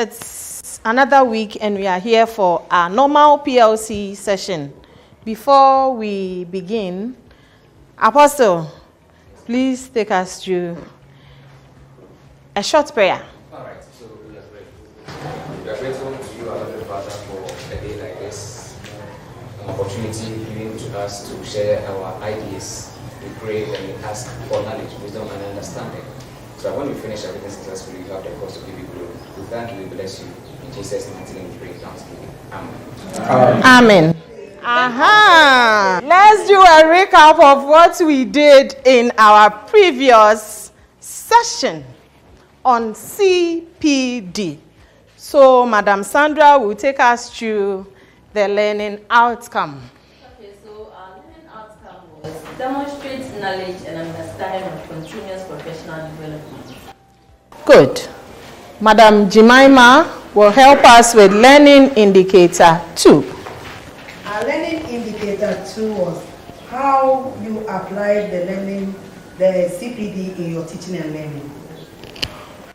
it's another week and we are here for our normal PLC session. Before we begin, Apostle, please take us through a short prayer. All right, so we are grateful. We are grateful to you, our Heavenly Father, for a day like this, an opportunity given to us to share our ideas. We pray and we ask for knowledge, wisdom, and understanding. So that when we finish everything successfully, you have the cause to give you glory. We thank you, we bless you. In Jesus' mighty name we pray, thanksgiving. Amen. Amen. Aha! Let's do a recap of what we did in our previous session on CPD. So, Madam Sandra will take us through the learning outcome. Okay, so our learning outcome was demonstrate knowledge and understanding of continuous professional development. Good. Madam Jemima will help us with learning indicator 2. Our learning indicator 2 was how you apply the CPD in your teaching and learning.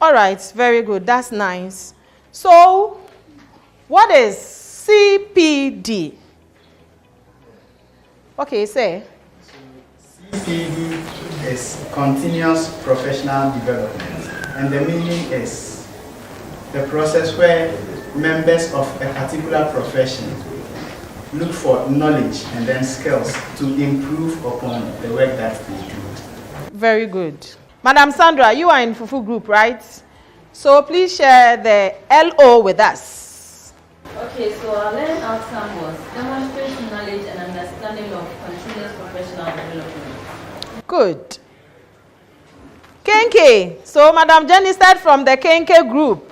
All right, very good. That's nice. So, what is CPD? Okay, say. CPD is continuous professional development, and the meaning is the process where members of a particular profession look for knowledge and then skills to improve upon the work that they do. Very good. Madam Sandra, you are in Fufu group, right? So please share the LO with us. Okay, so our learning outcome was demonstrate knowledge and understanding of continuous professional development. Good. Kenke. So Madam Jenny started from the Kenke group.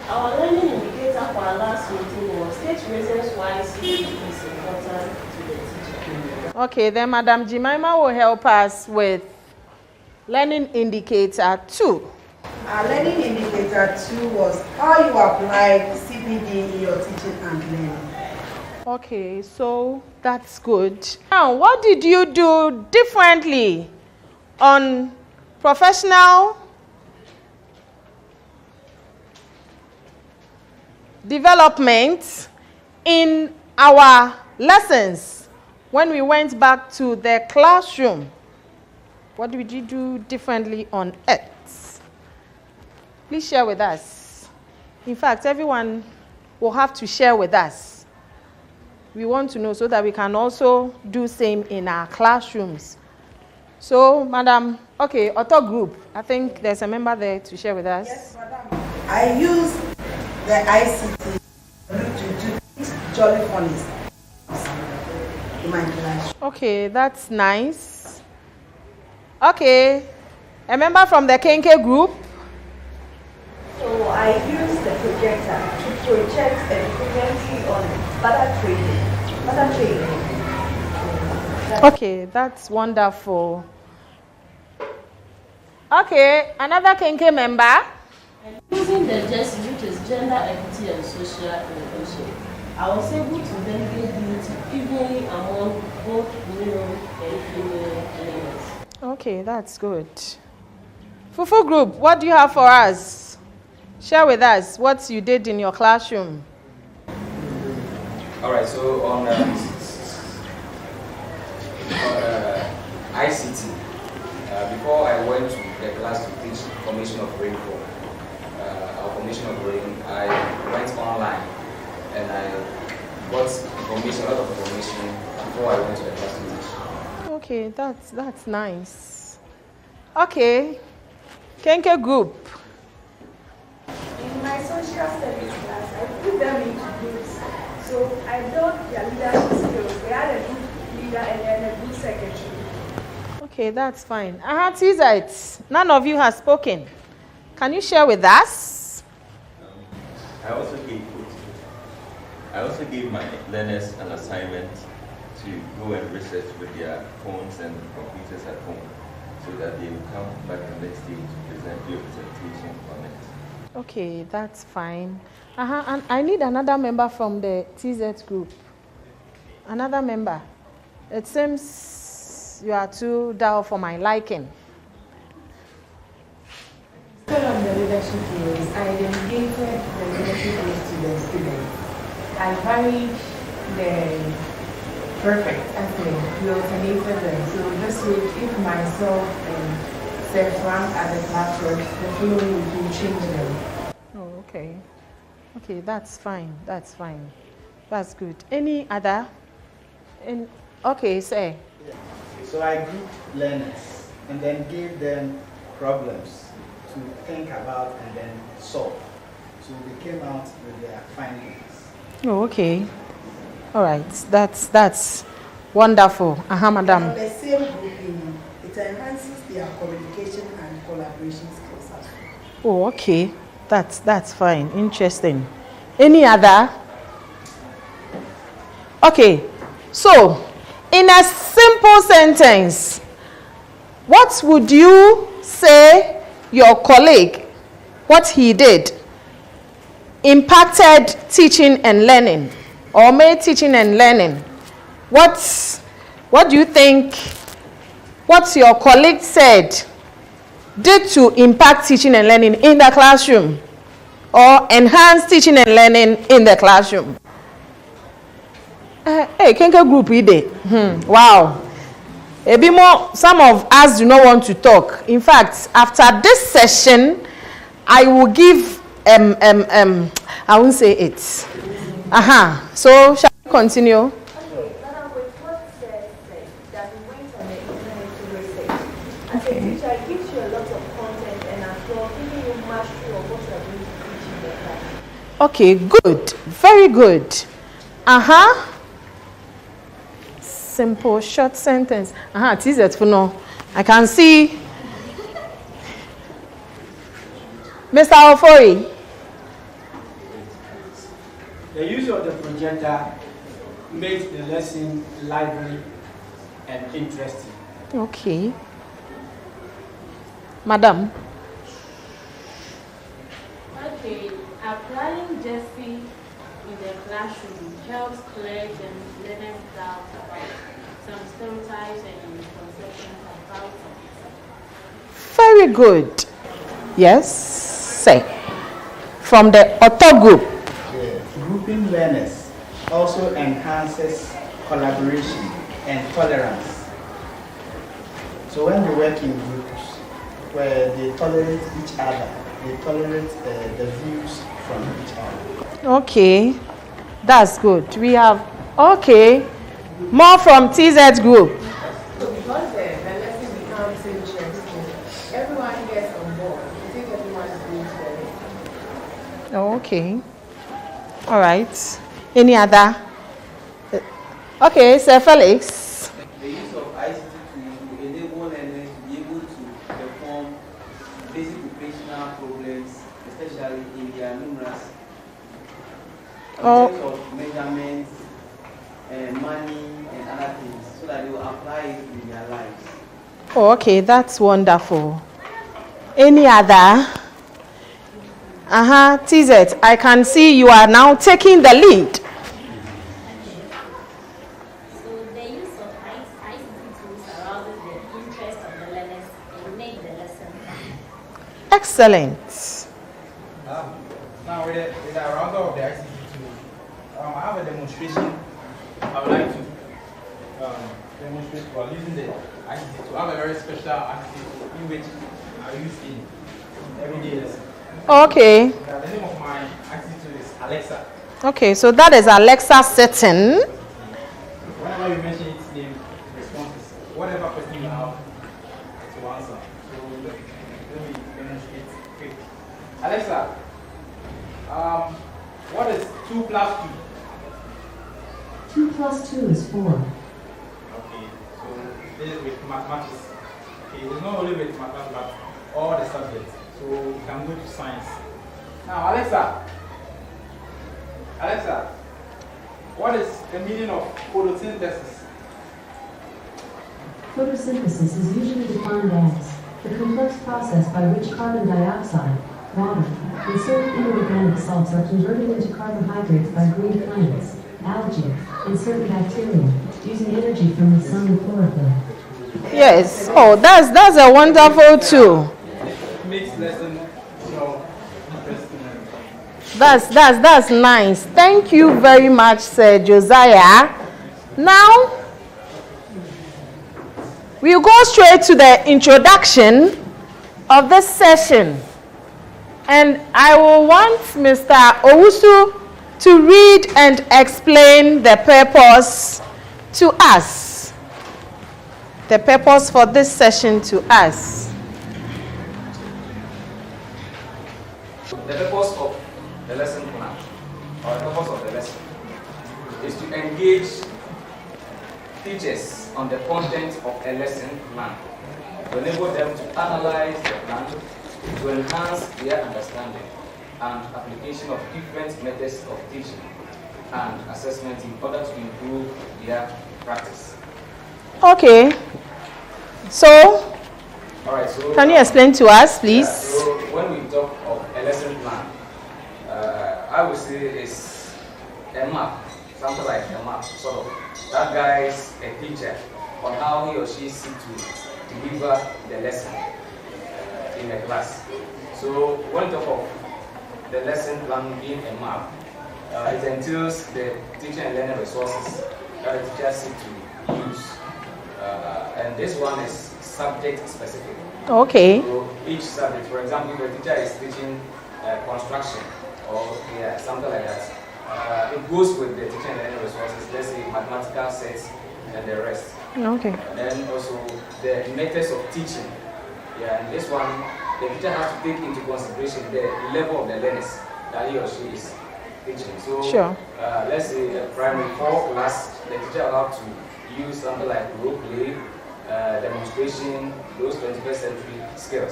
Our learning indicator for our last meeting was state reasons why CPD is important to the teacher. Okay, then Madam Jemima will help us with learning indicator 2. Our learning indicator 2 was how you apply CPD in your teaching and learning. Okay, so that's good. Now, what did you do differently on professional development in our lessons when we went back to the classroom? What did you do differently on it? Please share with us. In fact, everyone will have to share with us. We want to know so that we can also do same in our classrooms. So, Madam, okay, author group. I think there's a member there to share with us. Yes, Madam. I use the ICT to teach Jolly Funnies in my class. Okay, that's nice. Okay, a member from the Kenke group. So I used the projector to project a documentary on butter trading. Okay, that's wonderful. Okay, another Kenke member. Using the GESI, which is gender equity and social inclusion, I was able to delegate duty evenly among both male and female elements. Okay, that's good. Fufu group, what do you have for us? Share with us what you did in your classroom. All right, so on ICT, before I went to the class to teach formation of rainfall, our formation of rain, I went online and I got information, a lot of information before I went to the class to teach. Okay, that's nice. Okay, Kenke group. In my social studies class, I put them into groups. So I built their leadership skills. They had a good leader and then a good secretary. Okay, that's fine. Tizite, none of you has spoken. Can you share with us? I also gave my learners an assignment to go and research with their phones and computers at home so that they will come back the next day to present your presentation on it. Okay, that's fine. And I need another member from the TZ group. Another member. It seems you are too dull for my liking. Still on the leadership roles, I delegated the leadership roles to the students. I varied the perfect, we alternated them. So this week, if myself and Sir Frank are the class reps, the following week we'll change them. Oh, okay. Okay, that's fine. That's fine. That's good. Any other? Okay, say. Yeah. So I grouped learners and then gave them problems to think about and then solve. So they came out with their findings. Oh, okay. All right. That's wonderful. Madam. On the same grouping, it enhances their communication and collaboration skills as well. Oh, okay. That's fine. Interesting. Any other? Okay. So, in a simple sentence, what would you say your colleague, what he did, impacted teaching and learning, or made teaching and learning? What do you think what your colleague said did to impact teaching and learning in the classroom, or enhance teaching and learning in the classroom? Hey, Kenke group ide. Wow. Some of us do not want to talk. In fact, after this session, I will give I won't say it. So shall we continue? Okay, Madam, with what said that we went on the internet to research. As a teacher, it gives you a lot of content and as well giving you mastery of what you are going to teach in the class. Okay, good. Very good. Simple, short sentence. I can see. Mr. Ofori. The use of the projector makes the lesson lively and interesting. Okay. Madam. Okay, applying Jessie in the classroom helps clear the learner's doubts about some stereotypes and misconceptions about something. Very good. Yes. Say. From the author group. Grouping learners also enhances collaboration and tolerance. So when they work in groups where they tolerate each other, they tolerate the views from each other. Okay, that's good. We have, okay, more from TZ group. So because the lesson becomes interesting, everyone gets on board. I think everyone is going to the lesson. Okay. All right. Any other? Okay, Sir Felix. The use of ICT to enable learners to be able to perform basic operational problems, especially in their numerous in terms of measurements, money, and other things, so that they will apply it in their lives. Oh, okay, that's wonderful. Any other? TZ, I can see you are now taking the lead. So the use of ICT tools arouses the interest of the learners and make the lesson fun. Excellent. Now with the arousal of the ICT tool, I have a demonstration. I would like to demonstrate while using the ICT tool. I have a very special ICT tool in which I use in everyday lesson. Okay. The name of my ICT tool is Alexa. Okay, so that is Alexa setting. Whenever you mention its name, it responds whatever question you have to answer. So let me demonstrate quick. Alexa, what is 2 plus 2? 2 plus 2 is 4. Okay, so this is with mathematics. Okay, it's not only with mathematics, but all the subjects. So we can go to science. Now, Alexa, what is the meaning of photosynthesis? Photosynthesis is usually defined as the complex process by which carbon dioxide, water, and certain inorganic salts are converted into carbohydrates by green plants, algae, and certain bacteria, using energy from the sun and chlorophyll. Yes. Oh, that's a wonderful tool. It makes lesson so interesting. That's nice. Thank you very much, Sir Josiah. Now, we'll go straight to the introduction of this session. And I will want Mr. Owusu to read and explain the purpose to us. The purpose for this session to us. The purpose of the lesson plan, or the purpose of the lesson, is to engage teachers on the content of a lesson plan, to enable them to analyze the plan, to enhance their understanding and application of different methods of teaching and assessment in order to improve their practice. Okay. So, all right, so can you explain to us, please? Yeah, so when we talk of a lesson plan, I would say it's a map, something like a map, sort of, that guides a teacher on how he or she seeks to deliver the lesson in a class. So when we talk of the lesson plan being a map, it entails the teaching and learning resources that the teacher seeks to use. And this one is subject specific. Okay. So each subject, for example, if the teacher is teaching construction or something like that, it goes with the teaching and learning resources, let's say mathematical sets and the rest. Okay. And then also the methods of teaching. Yeah, and this one, the teacher has to take into consideration the level of the learners that he or she is teaching. So sure. Let's say a primary 4 class, the teacher will have to use something like role play, demonstration, those 21st century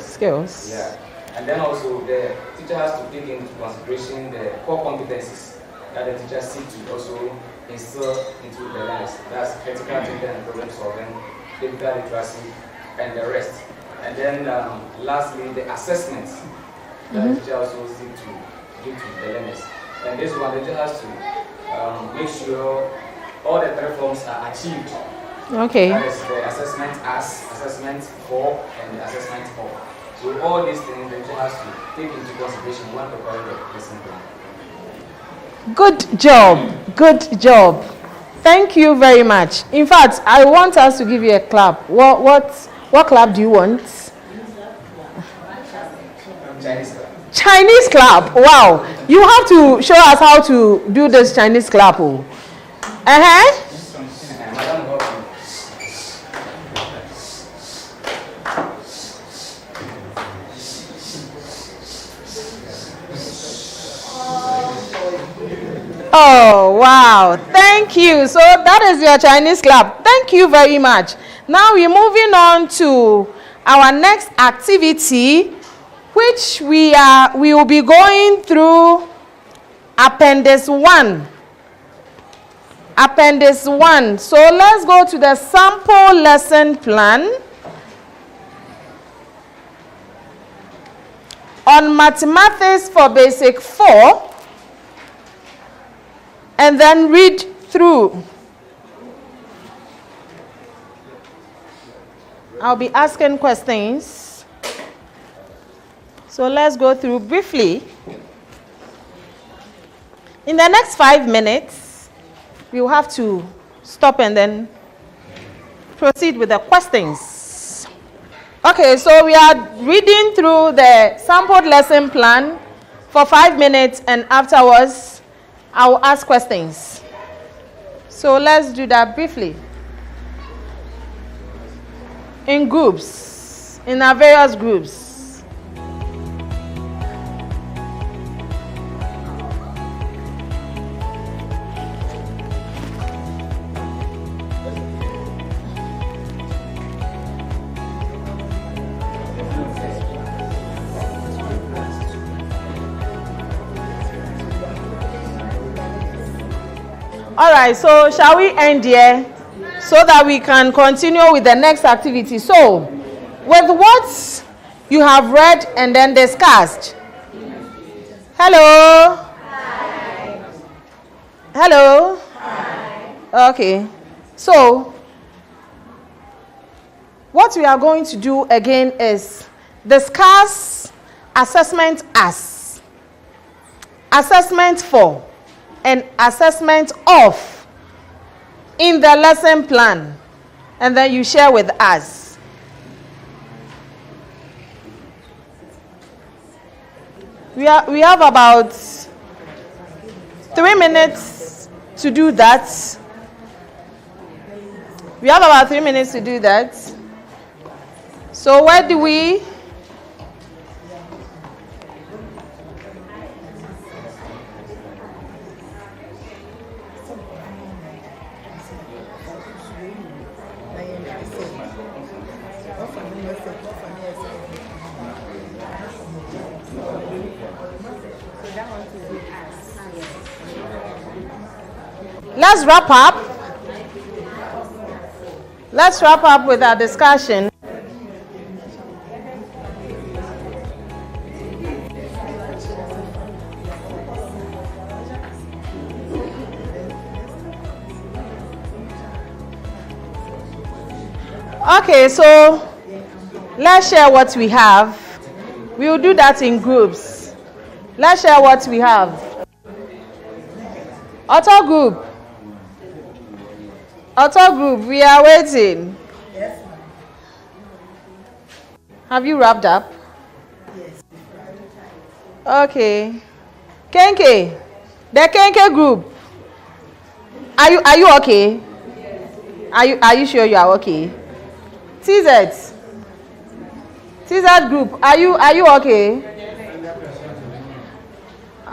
skills. Yeah. And then also the teacher has to take into consideration the core competencies that the teacher seeks to also instill into the learners. That's critical thinking and problem solving, digital literacy, and the rest. And then lastly, the assessments that the teacher also seeks to give to the learners. And this one, the teacher has to make sure all the 3 forms are achieved. Okay. That is the assessment as, assessment for, and the assessment for. So all these things the teacher has to take into consideration when preparing the lesson plan. Good job. Good job. Thank you very much. In fact, I want us to give you a clap. What clap do you want? Chinese clap. Chinese clap. Wow. You have to show us how to do this Chinese clap. Oh. Oh, wow. Thank you. So that is your Chinese clap. Thank you very much. Now we're moving on to our next activity, which we will be going through Appendix 1. Appendix 1. So let's go to the sample lesson plan on mathematics for basic 4. And then read through. I'll be asking questions. So let's go through briefly. In the next 5 minutes, we'll have to stop and then proceed with the questions. Okay, so we are reading through the sampled lesson plan for 5 minutes, and afterwards, I will ask questions. So let's do that briefly. In groups, in our various groups. All right, so shall we end here so that we can continue with the next activity? So, with what you have read and then discussed. Hello? Hi. Hello? Hi. Okay. So, what we are going to do again is discuss assessment as, assessment for, and assessment of in the lesson plan, and then you share with us. We have about 3 minutes to do that. We have about 3 minutes to do that. So where do we? Let's wrap up. Let's wrap up with our discussion. Okay, so let's share what we have. We will do that in groups. Let's share what we have. Author group. Author group, we are waiting. Yes. Have you wrapped up? Yes. Okay. Kenke. The Kenke group. Are you okay? Are you sure you are okay? TZ. TZ group. Are you okay?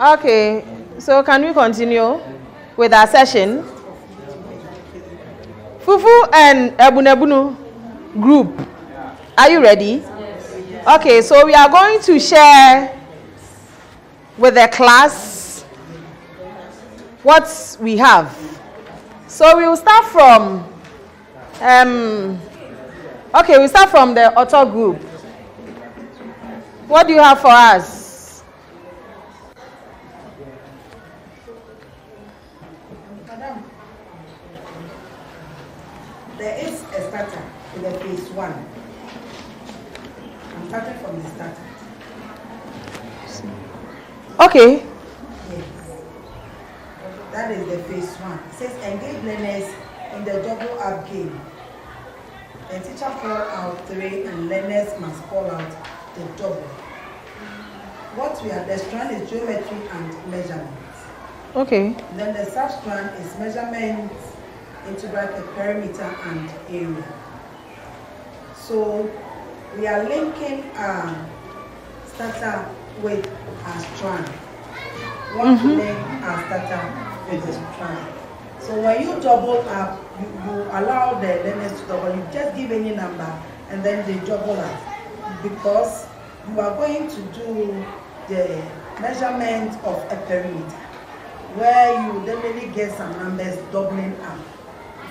Okay. So can we continue with our session? Fufu and Ebunebunu group. Are you ready? Okay, so we are going to share with the class what we have. So we will start from we'll start from the author group. What do you have for us? Madam, there is a starter in the phase 1. I'm starting from the starter. Okay. Yes. That is the phase 1. It says engage learners in the double up game. The teacher call out 3 and learners must call out the double. What we are, the strand is geometry and measurements. Okay. Then the sub-strand is measurements, integral perimeter and area. So we are linking our starter with our strand. Want to link our starter with the strand. So when you double up, you allow the learners to double. You just give any number and then they double up, because you are going to do the measurement of a perimeter, where you definitely get some numbers doubling up.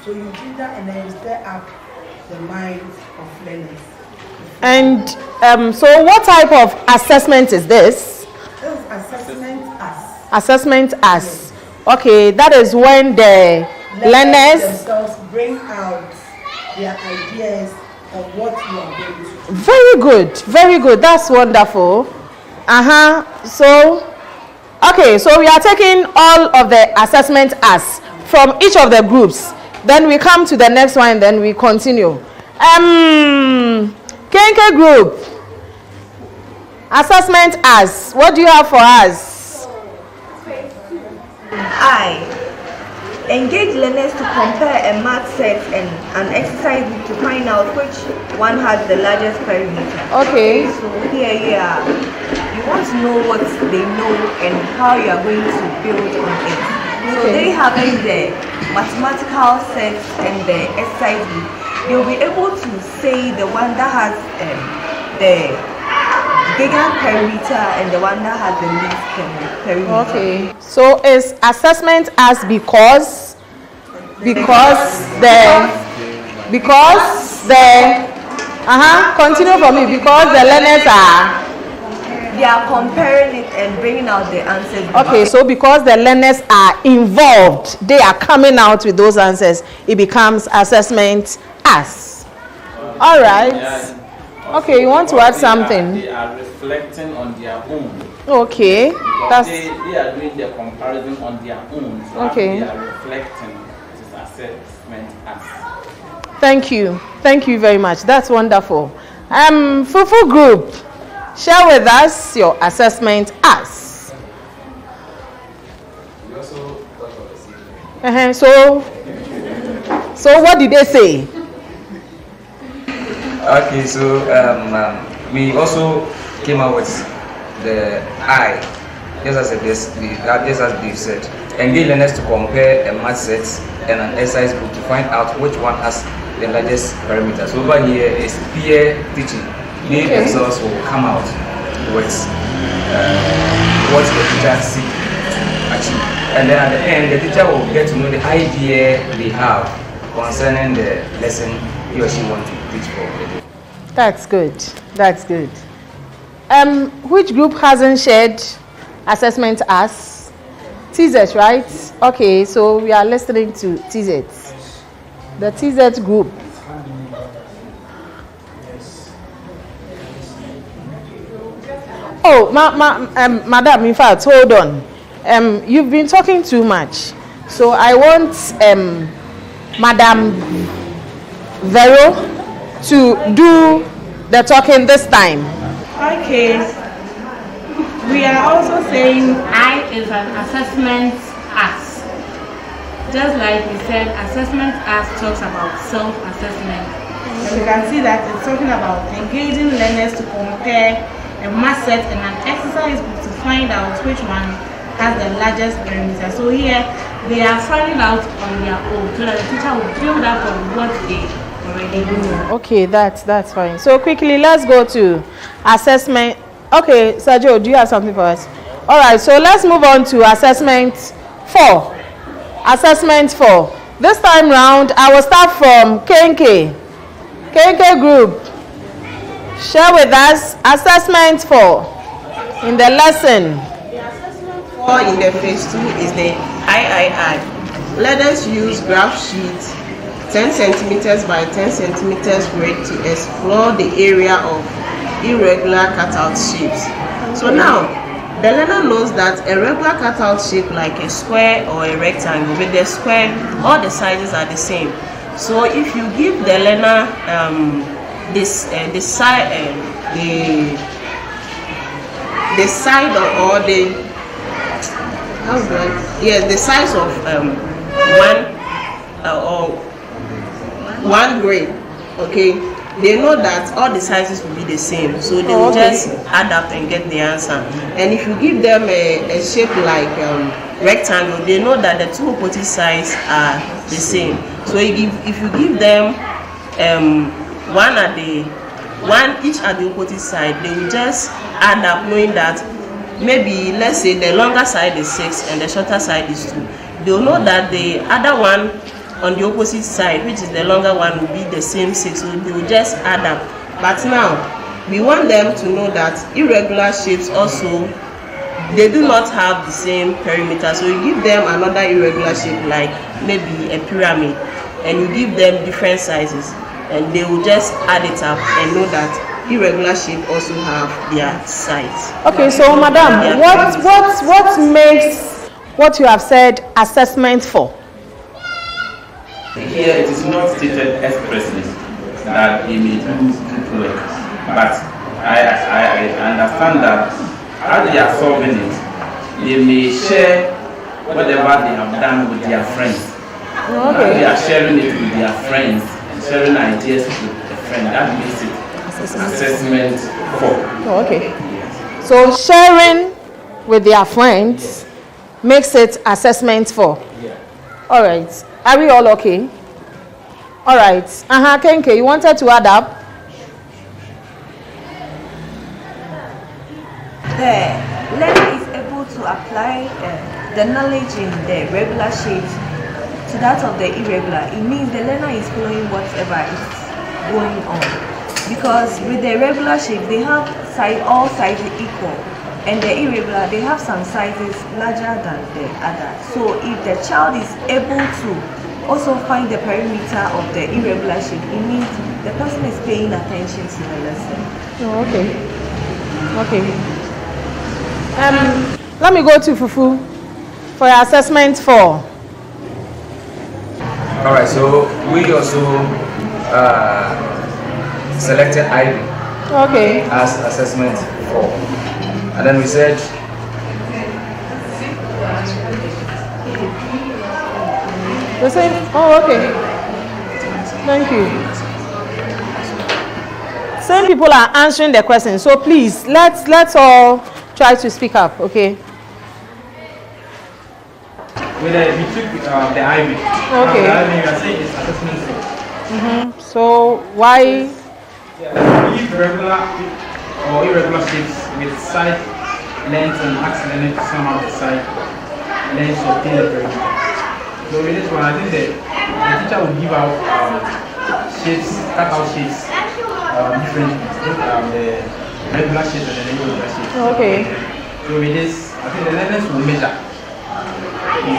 So you do that and then you stir up the minds of learners. And so what type of assessment is this? This is assessment as. Assessment as. Yes. Okay, that is when the learners themselves bring out their ideas of what you are going to do. Very good, very good. That's wonderful. So, okay, so we are taking all of the assessment as from each of the groups. Then we come to the next one, then we continue. Kenke group. Assessment as. What do you have for us? Engage learners to compare a math set and an exercise book to find out which one has the largest perimeter. Okay. So here you want to know what they know and how you are going to build on it. So they having the mathematical sets and the exercise book, you'll be able to say the one that has the bigger perimeter and the one that has the least perimeter. Okay. So is assessment as because the continue for me, because the learners they are comparing it and bringing out the answers. Okay, so because the learners are involved, they are coming out with those answers, it becomes assessment as. All right. Okay, you want to add something? They are reflecting on their own. Okay, Because they are doing the comparison on their own. So Okay. They are reflecting this assessment as. Thank you very much. That's wonderful. Fufu Group, share with us your assessment as. We also thought of the same. So what did they say? Okay, so we also came up with the I, just as they've said, engage learners to compare a math set and an exercise book to find out which one has the largest parameters. So over here is peer teaching. They themselves will come out with what the teacher seek to achieve, and then at the end, the teacher will get to know the idea they have concerning the lesson he or she wants to teach for the day. That's good. That's good. Which group hasn't shared assessment as? TZ, right? Okay, so we are listening to TZ. The TZ group. Oh, madam, in fact, hold on. You've been talking too much. So I want Madam Vero to do the talking this time. Okay. We are also saying I is an assessment as. Just like we said, assessment as talks about self-assessment. And you can see that it's talking about engaging learners to compare a math set and an exercise book to find out which one has the largest parameter. So here they are finding out on their own so that the teacher will build up on what they already know. Okay, that's fine. So quickly, let's go to assessment. Okay, Sergio, do you have something for us? All right, so let's move on to assessment 4. Assessment 4. This time round, I will start from KNK. KNK group, share with us assessment 4 in the lesson. Or in the phase 2 is the III. Let us use graph sheet 10 centimeters by 10 centimeters grid to explore the area of irregular cutout shapes. So now, the learner knows that a regular cutout shape like a square or a rectangle, with the square, all the sizes are the same. So if you give the learner the side or the the size of one grade, okay, they know that all the sizes will be the same, so they will just add up and get the answer. And if you give them a shape like rectangle, they know that the two opposite sides are the same. So if you give them each at the opposite side, they will just add up, knowing that maybe, let's say, the longer side is 6 and the shorter side is 2. They will know that the other one on the opposite side, which is the longer one, will be the same 6, so they will just add up. But now, we want them to know that irregular shapes also, they do not have the same perimeter. So you give them another irregular shape like maybe a pyramid, and you give them different sizes, and they will just add it up and know that irregular shape also have their sides. Okay, so madam, what makes what you have said assessment 4? Here it is not stated expressly that they may do group work, but I understand that as they are solving it, they may share whatever they have done with their friends. Okay. They are sharing it with their friends and sharing ideas with a friend. That makes it assessment 4. Oh, okay. So sharing with their friends makes it assessment 4. Yeah. All right. Are we all okay? All right. Kenke, you wanted to add up? The learner is able to apply the knowledge in the regular shapes to that of the irregular. It means the learner is following whatever is going on. Because with the regular shape, they have all sizes equal. And the irregular, they have some sizes larger than the other. So if the child is able to also find the perimeter of the irregular shape, it means the person is paying attention to the lesson. Oh, okay. Okay. Let me go to Fufu for your assessment 4. All right, so we also selected Ivy as assessment 4. And then we said, the same. Oh, okay. Thank you. Same people are answering the question, so please let's all try to speak up, okay? We took the Ivy. Okay. The Ivy, we are saying it's assessment 4. So why? Leave regular or irregular shapes with side length and ask learner to sum out the side length of the perimeter. So with this one, I think the teacher will give out shapes, cut out shapes, different the regular shapes and the irregular shapes. Okay. So with this, I think the learners will measure.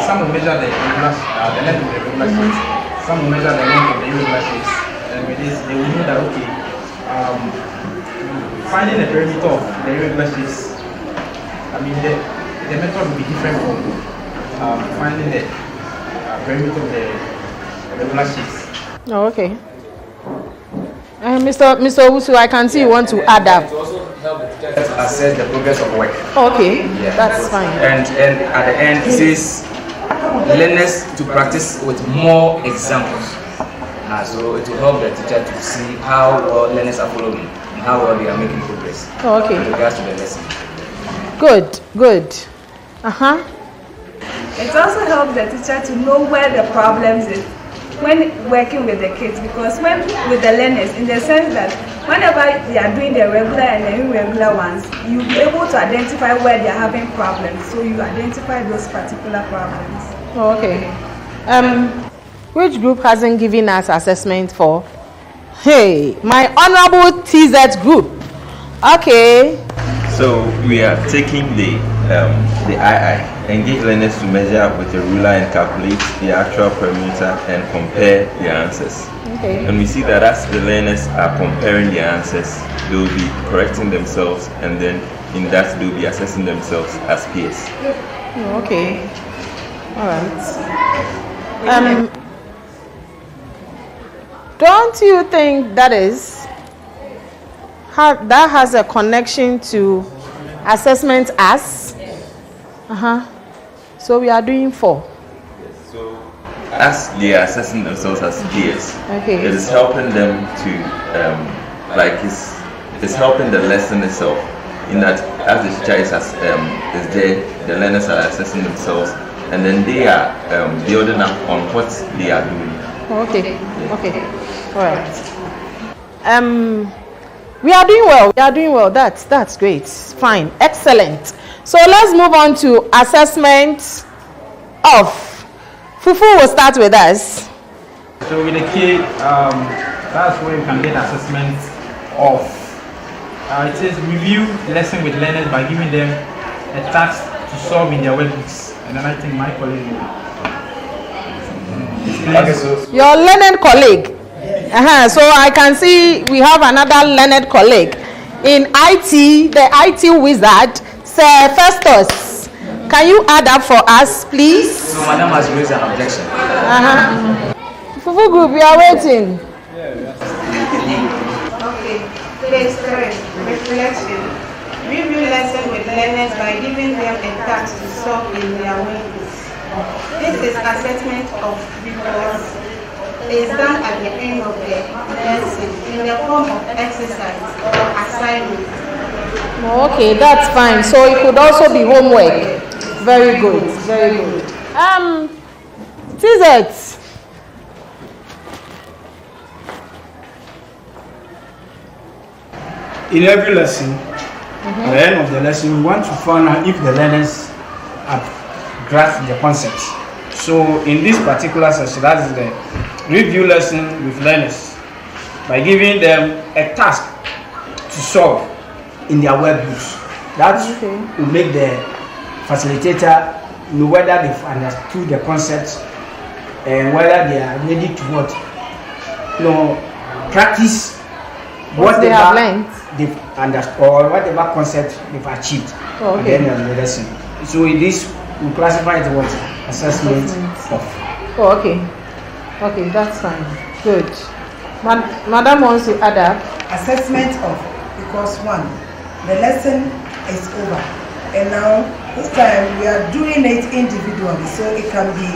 Some will measure the length of the regular shapes. Some will measure the length of the irregular shapes. And with this, they will know that okay, finding the perimeter of the irregular shapes, I mean the method will be different from finding the perimeter of the regular shapes. Oh, okay. Mr. Owusu, I can see you want to add up. It also helps the teacher to assess the progress of work. Okay, Yeah. that's fine. And at the end, it says learners to practice with more examples. So it will help the teacher to see how well learners are following and how well they are making progress. Oh, okay. In regards to the lesson. Good. It also helps the teacher to know where the problems is when working with the kids, because when with the learners, in the sense that whenever they are doing the regular and the irregular ones, you'll be able to identify where they are having problems, so you identify those particular problems. Oh, okay. Which group hasn't given us assessment for? Hey, my honorable TZ group. Okay. So we are taking the II, engage learners to measure with a ruler and calculate the actual perimeter and compare their answers. Okay. And we see that as the learners are comparing their answers, they will be correcting themselves, and then in that they will be assessing themselves as peers. Okay. All right. Don't you think that has a connection to assessment as? So we are doing 4. So as they are assessing themselves as peers, Okay. it is helping them to it's helping the lesson itself. In that, as the teacher is there, the learners are assessing themselves, and then they are building up on what they are doing. Okay. All right. We are doing well. That's great. Fine. Excellent. So let's move on to assessment of. Fufu will start with us. So with the kid, that's where you can get assessment of. It says review lesson with learners by giving them a task to solve in their workbooks. And then I think my colleague will. Okay, so Your learned colleague. So I can see we have another learned colleague in IT, the IT wizard, Sir Festus. Can you add up for us, please? So Madam has raised an objection. Fufu group, we are waiting. Okay, phase 3, reflection. Review lesson with learners by giving them a task to solve in their workbooks. This is assessment of because it is done at the end of the lesson in the form of exercise or assignment. Okay, that's fine. So it could also be homework. Very good. TZ. In every lesson, at the end of the lesson, we want to find out if the learners have grasped the concepts. So in this particular session, that is the review lesson with learners by giving them a task to solve in their workbooks. That will make the facilitator know whether they've understood the concepts and whether they are ready to practice what they have learned, they've understood, or whatever concept they've achieved at the end of the lesson. So in this, we classify it what assessment of. Oh, okay. Okay, that's fine. Good. Madam wants to add up. Assessment of, because one, the lesson is over, and now this time we are doing it individually, so it can be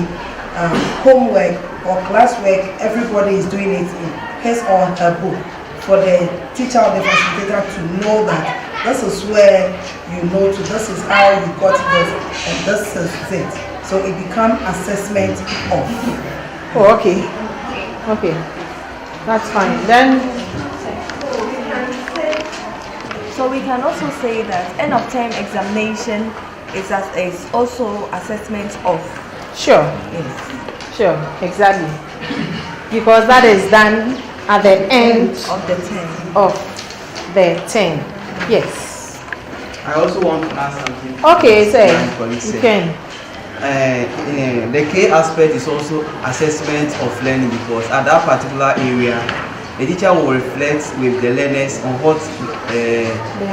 homework or classwork. Everybody is doing it in his or her book, for the teacher or the facilitator to know that this is where you know to, this is how you got this, and this is it. So it becomes assessment of. Oh, okay. Okay. That's fine. Then. So we can also say that end of term examination is also assessment of. Sure. Yes. Sure. Exactly. Because that is done at the end of the term. Of the term. Yes. I also want to ask something. Okay, sir. You can. The key aspect is also assessment of learning, because at that particular area, the teacher will reflect with the learners on what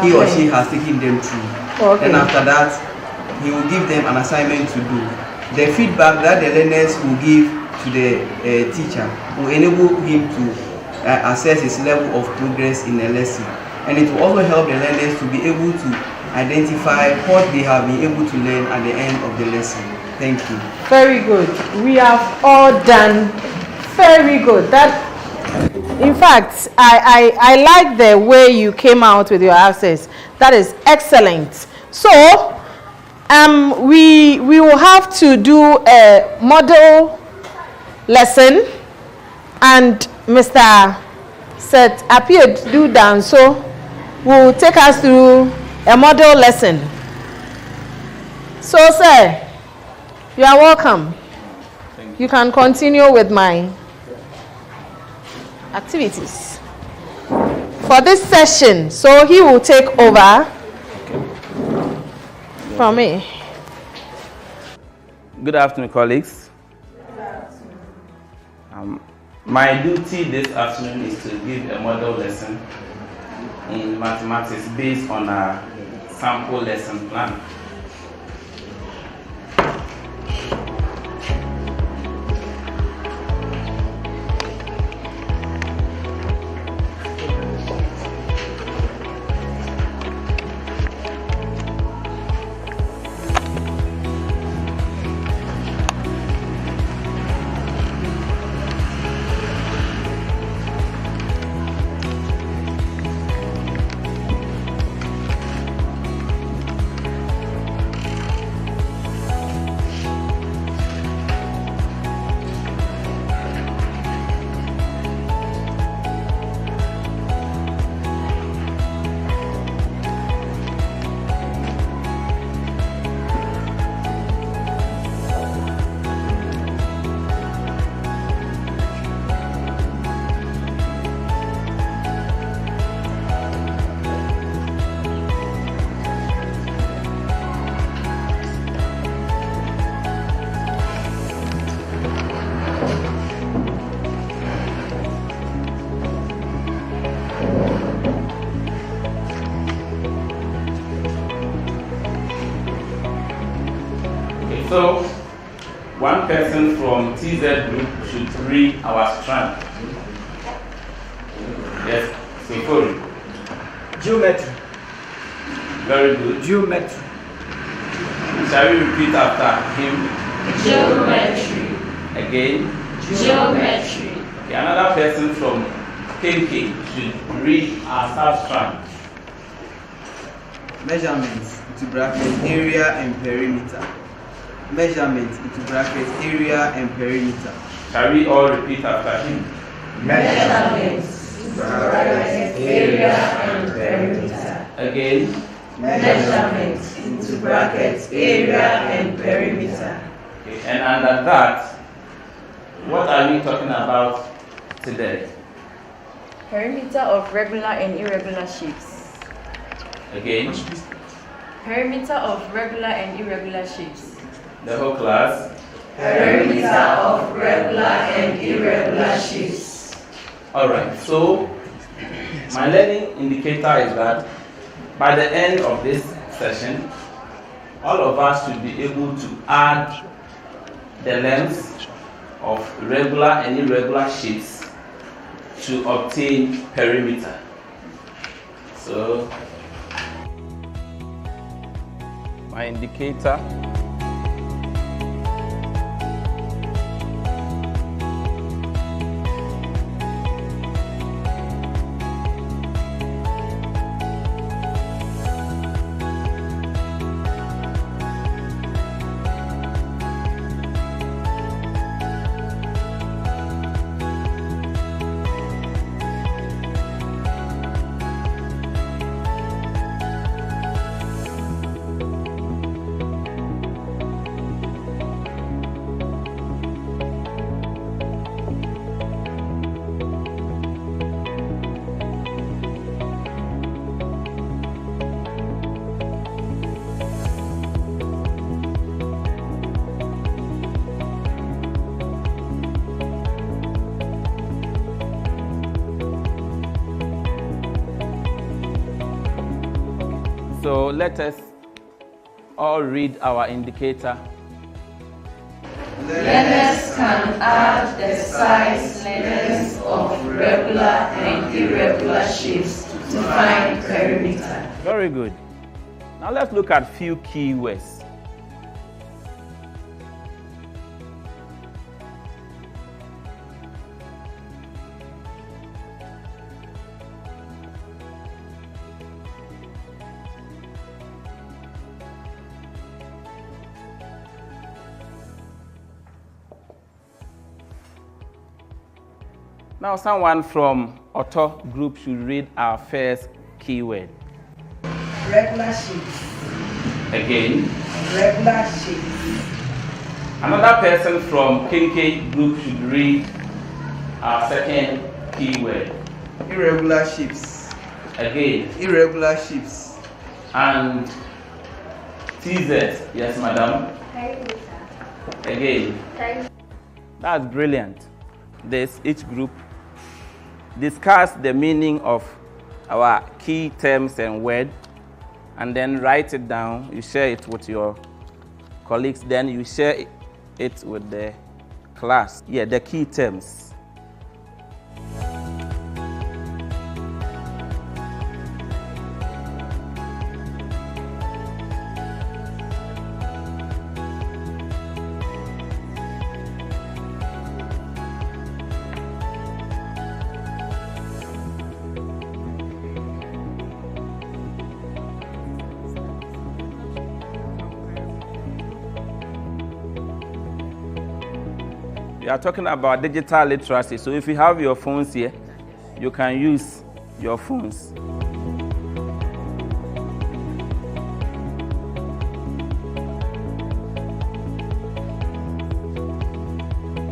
he or she has taken them through. Okay. Then after that, he will give them an assignment to do. The feedback that the learners will give to the teacher will enable him to assess his level of progress in the lesson. And it will also help the learners to be able to identify what they have been able to learn at the end of the lesson. Thank you. Very good. We have all done very good. That, in fact, I like the way you came out with your answers. That is excellent. So, we will have to do a model lesson, and Mr. Seth appeared to do dance, so will take us through a model lesson. So, sir, you are welcome. You can continue with my activities for this session. So he will take over from me. Good afternoon, colleagues. My duty this afternoon is to give a model lesson in mathematics based on a sample lesson plan. So, one person from TZ group should read our strand. Yes, so Corey. Geometry. Very good. Geometry. Shall we repeat after him? Geometry. Again? Geometry. Okay, another person from KK should read our substrand. Measurements into brackets area and perimeter. Measurements into brackets area and perimeter. Shall we all repeat after him? Measurements into brackets area and perimeter. Again? Measurements into brackets area and perimeter. Okay, and under that, what are we talking about today? Perimeter of regular and irregular shapes. Again? Perimeter of regular and irregular shapes. The whole class? Perimeter of regular and irregular shapes. All right, so my learning indicator is that by the end of this session, all of us should be able to add the lengths of regular and irregular shapes to obtain perimeter. So, my indicator . So let us all read our indicator. Learners can add the size lengths of regular and irregular shapes to find perimeter. Very good. Now let's look at few keywords. Now someone from Auto group should read our first keyword. Regular shapes. Again. Regular shapes. Another person from KK group should read our second keyword. Irregular shapes. Again. Irregular shapes. And TZ, yes madam. Again. That's brilliant. Each group discuss the meaning of our key terms and words, and then write it down. You share it with your colleagues, then you share it with the class. Yeah, the key terms. We are talking about digital literacy. So if you have your phones here, you can use your phones.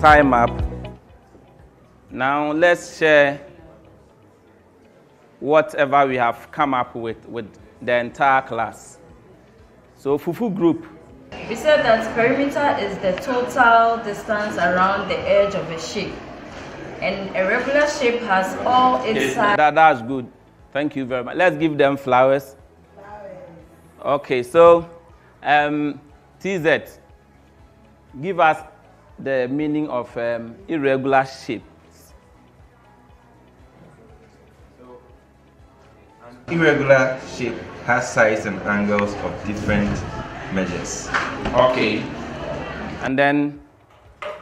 Time up. Now let's share whatever we have come up with the entire class. So Fufu group. We said that perimeter is the total distance around the edge of a shape. And a regular shape has all its sides. That's good. Thank you very much. Let's give them flowers. Okay, so TZ, give us the meaning of irregular shapes. An irregular shape has size and angles of different measures. Okay. And then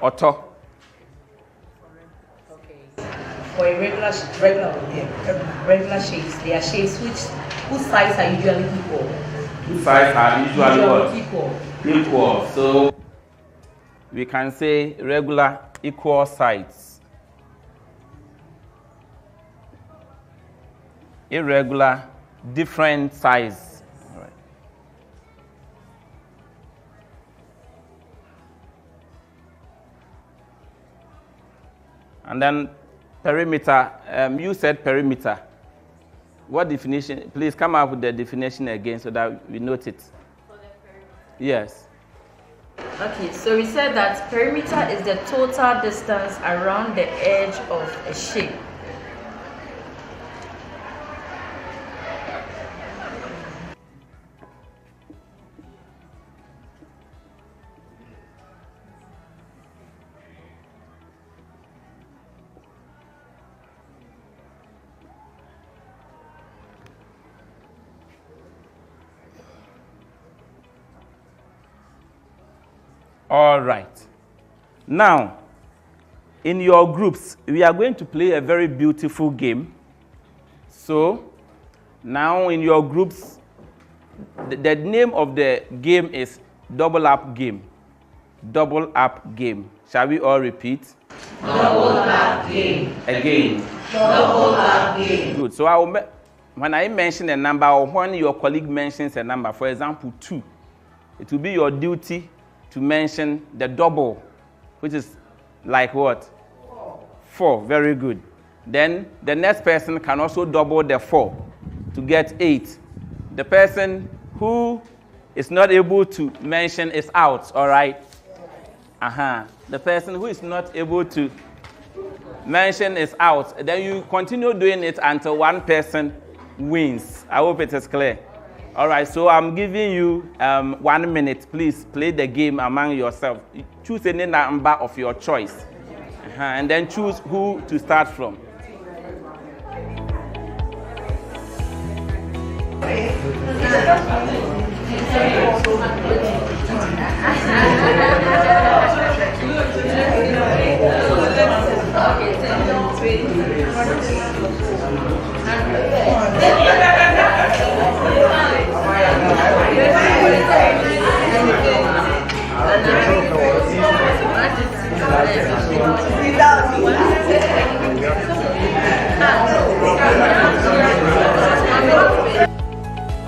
Auto. For irregular shapes, they are shapes whose sides are usually equal. Whose sides are usually what? Equal. Equal. So we can say regular equal sides. Irregular different size. And then perimeter, you said perimeter. What definition? Please come up with the definition again so that we note it. For the perimeter? Yes. Okay, so we said that perimeter is the total distance around the edge of a shape. All right. Now, in your groups, we are going to play a very beautiful game. So, now in your groups, the name of the game is Double Up Game. Double Up Game. Shall we all repeat? Double Up Game. Again. Double Up Game. Good. So when I mention a number, or when your colleague mentions a number, for example, 2, it will be your duty to mention the double, which is like what? 4. Very good. Then the next person can also double the 4 to get 8. The person who is not able to mention is out, all right? The person who is not able to mention is out. Then you continue doing it until one person wins. I hope it is clear. All right, so I'm giving you 1 minute. Please play the game among yourselves. Choose any number of your choice. And then choose who to start from.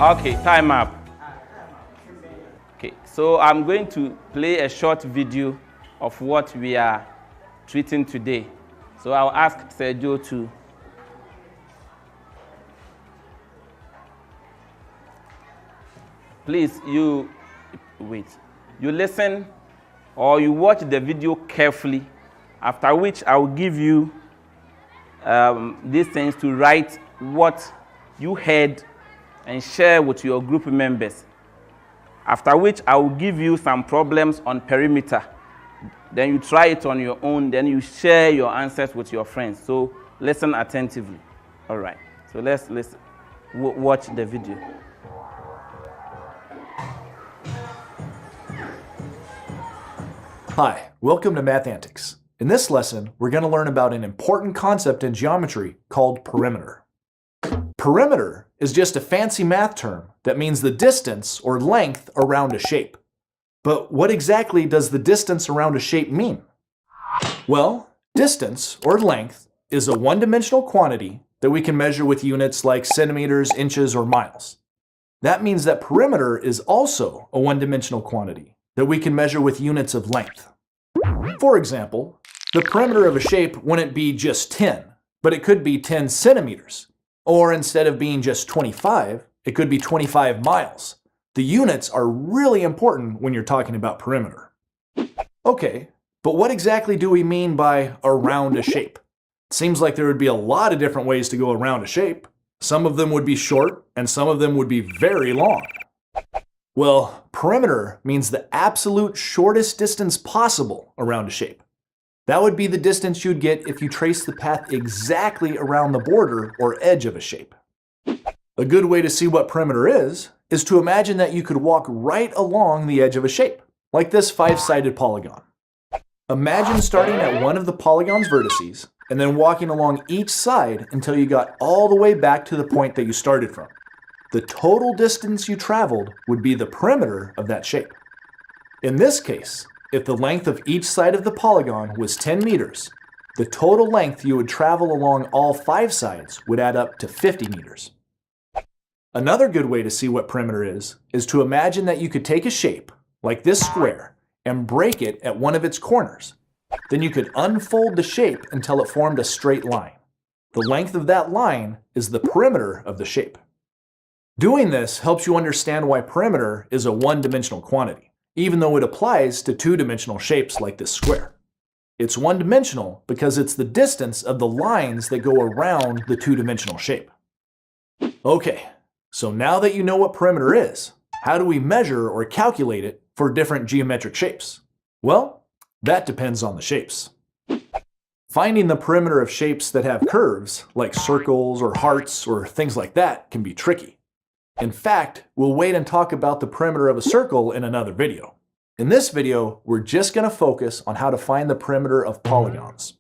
Okay, time up. Okay, so I'm going to play a short video of what we are treating today. So I'll ask Sergio to please, you wait. You listen or you watch the video carefully, after which I will give you these things to write what you heard and share with your group members. After which I will give you some problems on perimeter. Then you try it on your own, then you share your answers with your friends. So listen attentively. All right, so let's watch the video. Hi, welcome to Math Antics. In this lesson, we're going to learn about an important concept in geometry called perimeter. Perimeter is just a fancy math term that means the distance or length around a shape. But what exactly does the distance around a shape mean? Well, distance or length is a one-dimensional quantity that we can measure with units like centimeters, inches, or miles. That means that perimeter is also a one-dimensional quantity that we can measure with units of length. For example, the perimeter of a shape wouldn't be just 10, but it could be 10 centimeters. Or instead of being just 25, it could be 25 miles. The units are really important when you're talking about perimeter. Okay, but what exactly do we mean by around a shape? It seems like there would be a lot of different ways to go around a shape. Some of them would be short, and some of them would be very long. Well, perimeter means the absolute shortest distance possible around a shape. That would be the distance you'd get if you trace the path exactly around the border or edge of a shape. A good way to see what perimeter is to imagine that you could walk right along the edge of a shape, like this 5-sided polygon. Imagine starting at one of the polygon's vertices and then walking along each side until you got all the way back to the point that you started from. The total distance you traveled would be the perimeter of that shape. In this case, if the length of each side of the polygon was 10 meters, the total length you would travel along all 5 sides would add up to 50 meters. Another good way to see what perimeter is to imagine that you could take a shape, like this square, and break it at one of its corners. Then you could unfold the shape until it formed a straight line. The length of that line is the perimeter of the shape. Doing this helps you understand why perimeter is a one-dimensional quantity, even though it applies to two-dimensional shapes like this square. It's one-dimensional because it's the distance of the lines that go around the two-dimensional shape. Okay, so now that you know what perimeter is, how do we measure or calculate it for different geometric shapes? Well, that depends on the shapes. Finding the perimeter of shapes that have curves, like circles or hearts or things like that, can be tricky. In fact, we'll wait and talk about the perimeter of a circle in another video. In this video, we're just going to focus on how to find the perimeter of polygons.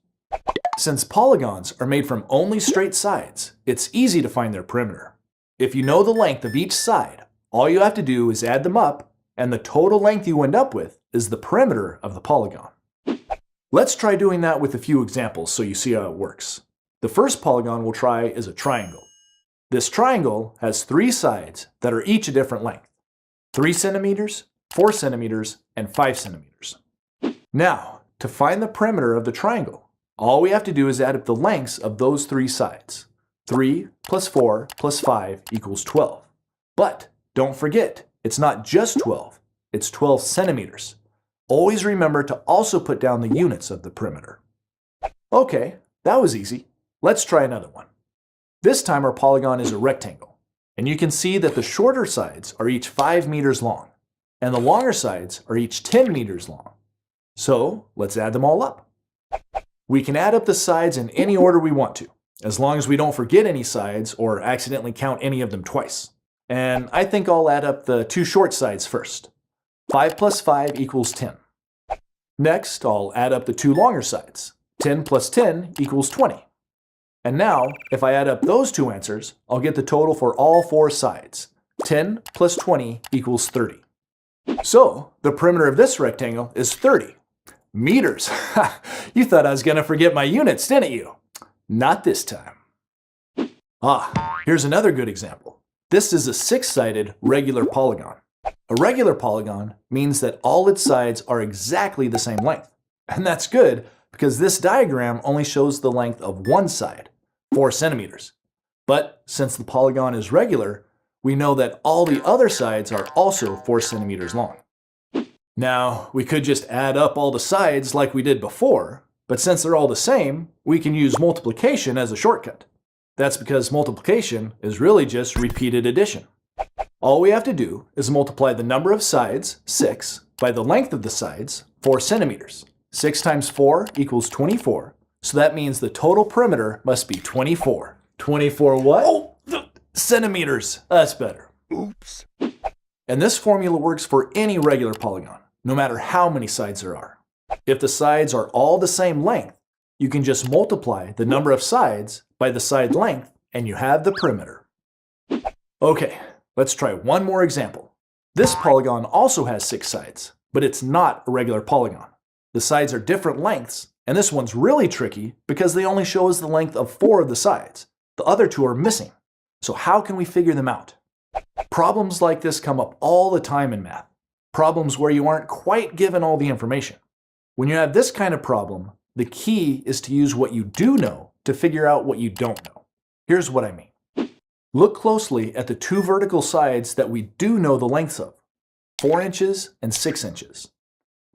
Since polygons are made from only straight sides, it's easy to find their perimeter. If you know the length of each side, all you have to do is add them up, and the total length you end up with is the perimeter of the polygon. Let's try doing that with a few examples so you see how it works. The first polygon we'll try is a triangle. This triangle has 3 sides that are each a different length: 3 centimeters, 4 centimeters, and 5 centimeters. Now, to find the perimeter of the triangle, all we have to do is add up the lengths of those 3 sides. 3 plus 4 plus 5 equals 12. But don't forget, it's not just 12, it's 12 centimeters. Always remember to also put down the units of the perimeter. Okay, that was easy. Let's try another one. This time our polygon is a rectangle, and you can see that the shorter sides are each 5 meters long, and the longer sides are each 10 meters long. So let's add them all up. We can add up the sides in any order we want to, as long as we don't forget any sides or accidentally count any of them twice. And I think I'll add up the 2 short sides first. 5 plus 5 equals 10. Next, I'll add up the 2 longer sides. 10 plus 10 equals 20. And now, if I add up those 2 answers, I'll get the total for all 4 sides. 10 plus 20 equals 30. So, the perimeter of this rectangle is 30 meters. You thought I was going to forget my units, didn't you? Not this time. Here's another good example. This is a 6-sided regular polygon. A regular polygon means that all its sides are exactly the same length. And that's good because this diagram only shows the length of one side, 4 centimeters. But since the polygon is regular, we know that all the other sides are also 4 centimeters long. Now, we could just add up all the sides like we did before, but since they're all the same, we can use multiplication as a shortcut. That's because multiplication is really just repeated addition. All we have to do is multiply the number of sides, 6, by the length of the sides, 4 centimeters. 6 times 4 equals 24, so that means the total perimeter must be 24. 24 what? Oh, centimeters. That's better. Oops. And this formula works for any regular polygon, no matter how many sides there are. If the sides are all the same length, you can just multiply the number of sides by the side length, and you have the perimeter. Okay, let's try one more example. This polygon also has 6 sides, but it's not a regular polygon. The sides are different lengths, and this one's really tricky because they only show us the length of 4 of the sides. The other 2 are missing. So how can we figure them out? Problems like this come up all the time in math. Problems where you aren't quite given all the information. When you have this kind of problem, the key is to use what you do know to figure out what you don't know. Here's what I mean. Look closely at the 2 vertical sides that we do know the lengths of, 4 inches and 6 inches.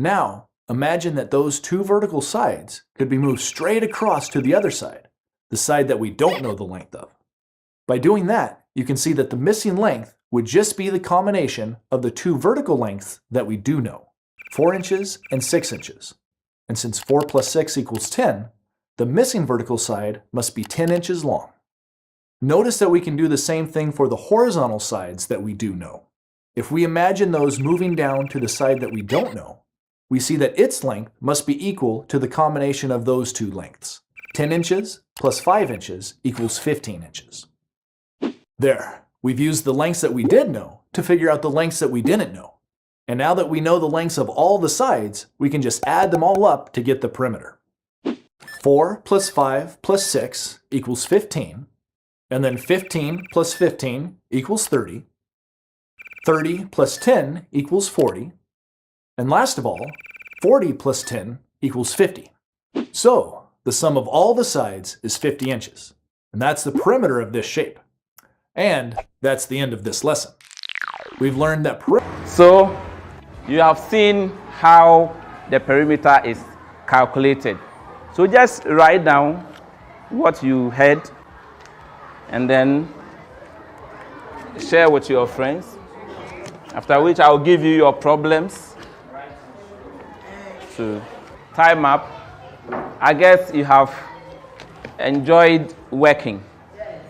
Now, imagine that those 2 vertical sides could be moved straight across to the other side, the side that we don't know the length of. By doing that, you can see that the missing length would just be the combination of the 2 vertical lengths that we do know, 4 inches and 6 inches. And since 4 plus 6 equals 10, the missing vertical side must be 10 inches long. Notice that we can do the same thing for the horizontal sides that we do know. If we imagine those moving down to the side that we don't know, we see that its length must be equal to the combination of those 2 lengths. 10 inches plus 5 inches equals 15 inches. There, we've used the lengths that we did know to figure out the lengths that we didn't know. And now that we know the lengths of all the sides, we can just add them all up to get the perimeter. 4 plus 5 plus 6 equals 15. And then 15 plus 15 equals 30. 30 plus 10 equals 40. And last of all, 40 plus 10 equals 50. So, the sum of all the sides is 50 inches. And that's the perimeter of this shape. And that's the end of this lesson. We've learned that So, you have seen how the perimeter is calculated. So just write down what you heard and then share with your friends. After which I'll give you your problems to time up. I guess you have enjoyed working.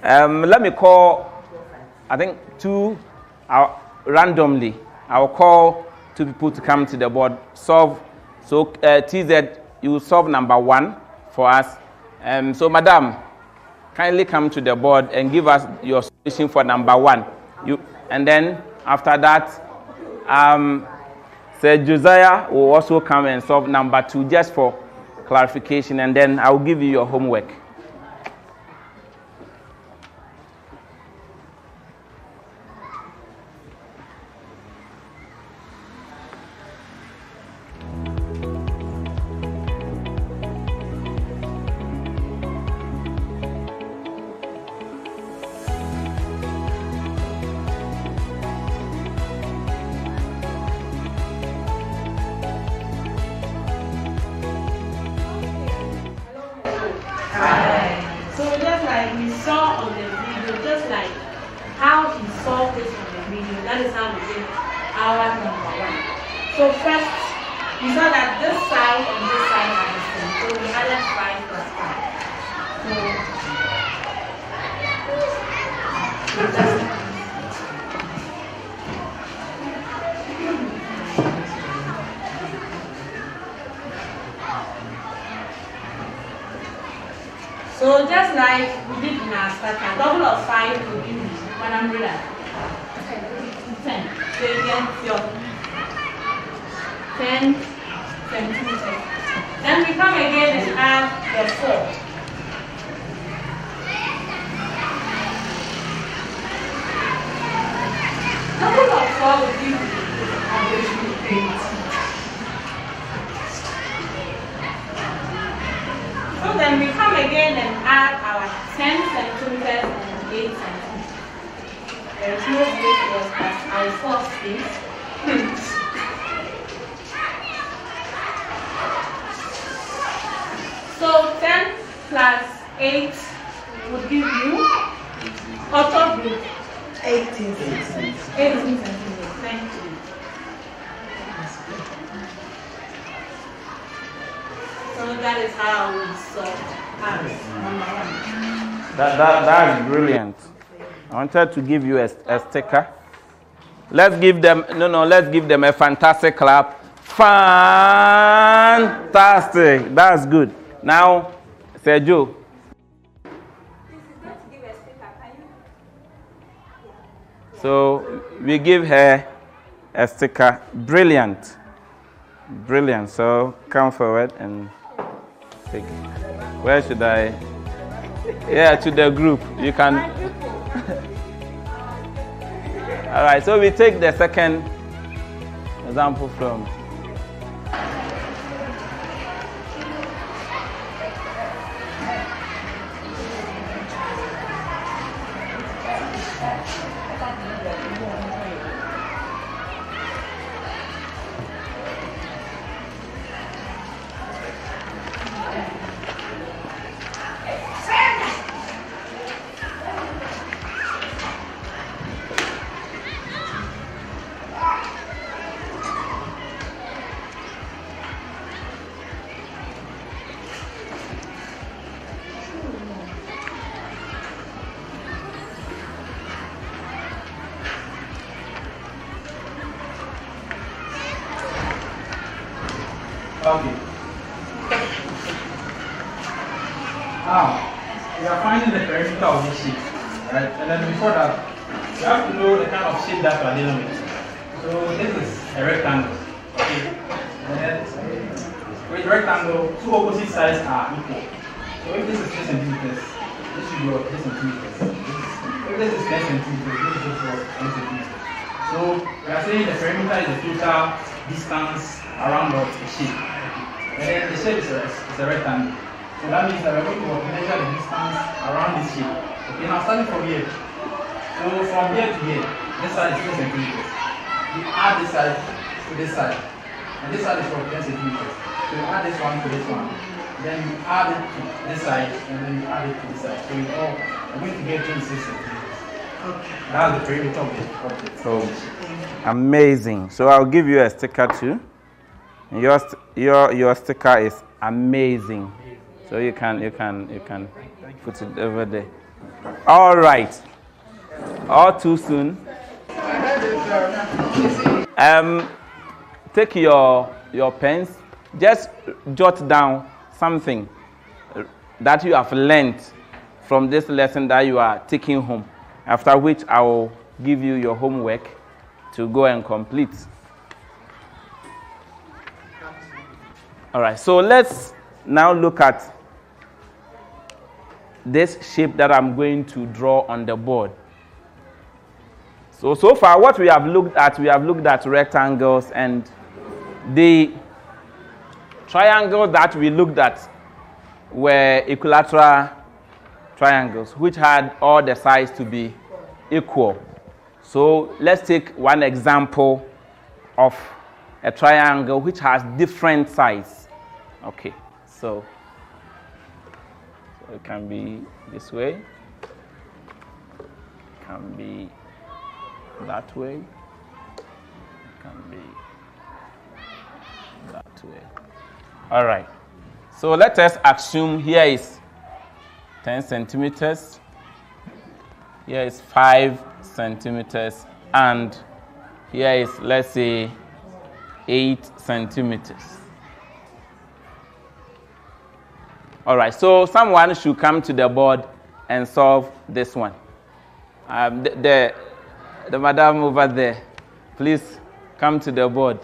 Let me call, I think 2 randomly. I'll call two people to come to the board. Solve. So TZ, you will solve number 1 for us. So Madam, kindly come to the board and give us your solution for number 1. And then after that, Sir Josiah will also come and solve number 2 just for clarification, and then I will give you your homework. So just like we saw on the video, just like how he solved this on the video, that is how we did our number 1. So first, we saw that this side and this side are the same. So we added 5 plus 5. So just like we did in our starter, double of 5 will give you 110. So you get your 10 centimeters. Then we come again and add the 4. Double of 4 will give you 8. So then we come again and add our 10 centimeters and 8 centimeters. There is no space for us, I force space. So 10 plus 8 would give you auto group 18 centimeters. 18 centimeters. Thank you. So that is how we solve number 1. That's brilliant. I wanted to give you a sticker. Let's give them let's give them a fantastic clap. Fantastic. That's good. Now, Sergio. So we give her a sticker. Brilliant. Brilliant. So come forward and take it. Where should I? Yeah, to the group. You can. All right. So we take the second example from. Okay. Now, we are finding the perimeter of this shape, right? And then before that, you have to know the kind of shape that you are dealing with. So this is a rectangle, okay? And then with rectangle, 2 opposite sides are equal. So if this is 3 centimeters, this should be 3 centimeters. If this is 10 centimeters, this is also 10 centimeters. So we are saying the perimeter is the total distance around the shape. And then the shape is a rectangle. So that means that we're going to measure the distance around this shape. Okay, now starting from here. So from here to here, this side is 3 centimeters. You add this side to this side. And this side is for 10 centimeters. So you add this one to this one. Then you add it to this side, and then you add it to this side. So you all are going to get 26 centimeters. Okay. That's the perimeter of the object. So amazing. So I'll give you a sticker too. Your sticker is amazing. So you can put it over there. All right. All too soon. take your pens, just jot down something that you have learned from this lesson that you are taking home, after which I will give you your homework to go and complete. All right, so let's now look at this shape that I'm going to draw on the board. So far what we have looked at rectangles, and the triangles that we looked at were equilateral triangles, which had all the sides to be equal. So let's take one example of a triangle which has different sides. Okay, so it can be this way, it can be that way, it can be that way. All right, so let us assume here is 10 centimeters, here is 5 centimeters, and here is, let's say, 8 centimeters. All right, so someone should come to the board and solve this one. The madam over there, please come to the board.